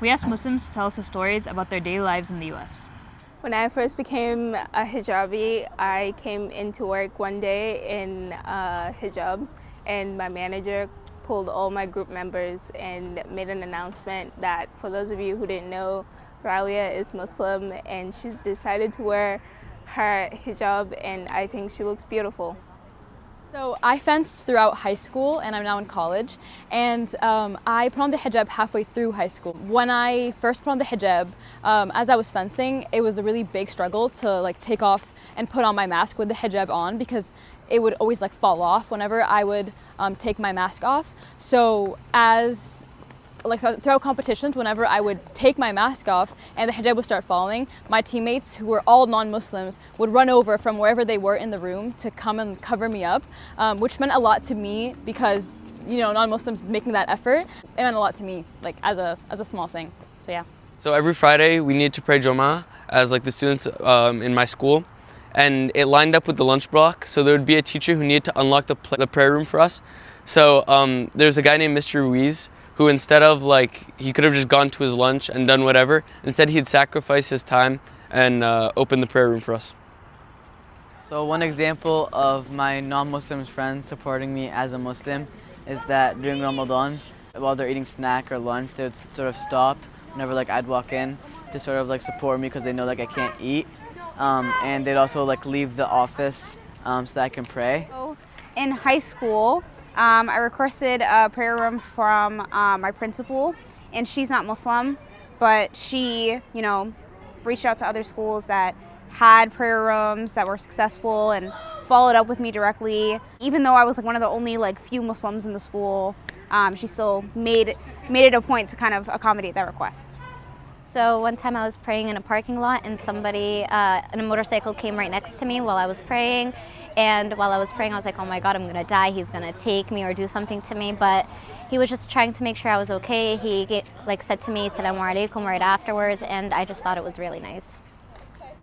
We asked Muslims to tell us the stories about their daily lives in the U.S. When I first became a hijabi, I came into work one day in a hijab, and my manager pulled all my group members and made an announcement that for those of you who didn't know, Ralia is Muslim and she's decided to wear her hijab, and I think she looks beautiful. So I fenced throughout high school and I'm now in college, and I put on the hijab halfway through high school. When I first put on the hijab, as I was fencing, it was a really big struggle to take off and put on my mask with the hijab on, because it would always fall off whenever I would take my mask off. So throughout competitions, whenever I would take my mask off and the hijab would start falling, my teammates, who were all non-Muslims, would run over from wherever they were in the room to come and cover me up, which meant a lot to me because, non-Muslims making that effort, it meant a lot to me, as a small thing. So yeah. So every Friday we need to pray Jummah as the students in my school, and it lined up with the lunch block. So there would be a teacher who needed to unlock the prayer room for us. So there's a guy named Mr. Ruiz, who instead of he could have just gone to his lunch and done whatever, instead he'd sacrifice his time and open the prayer room for us. So one example of my non-Muslim friends supporting me as a Muslim is that during Ramadan, while they're eating snack or lunch, they would sort of stop whenever I'd walk in to sort of support me because they know I can't eat. And they'd also leave the office so that I can pray. In high school, I requested a prayer room from my principal, and she's not Muslim, but she, reached out to other schools that had prayer rooms that were successful and followed up with me directly. Even though I was one of the only few Muslims in the school, she still made it a point to kind of accommodate that request. So one time I was praying in a parking lot, and somebody in a motorcycle came right next to me while I was praying. And while I was praying, I was like, oh my God, I'm going to die. He's going to take me or do something to me. But he was just trying to make sure I was okay. He said to me, Assalamu alaikum, right afterwards. And I just thought it was really nice.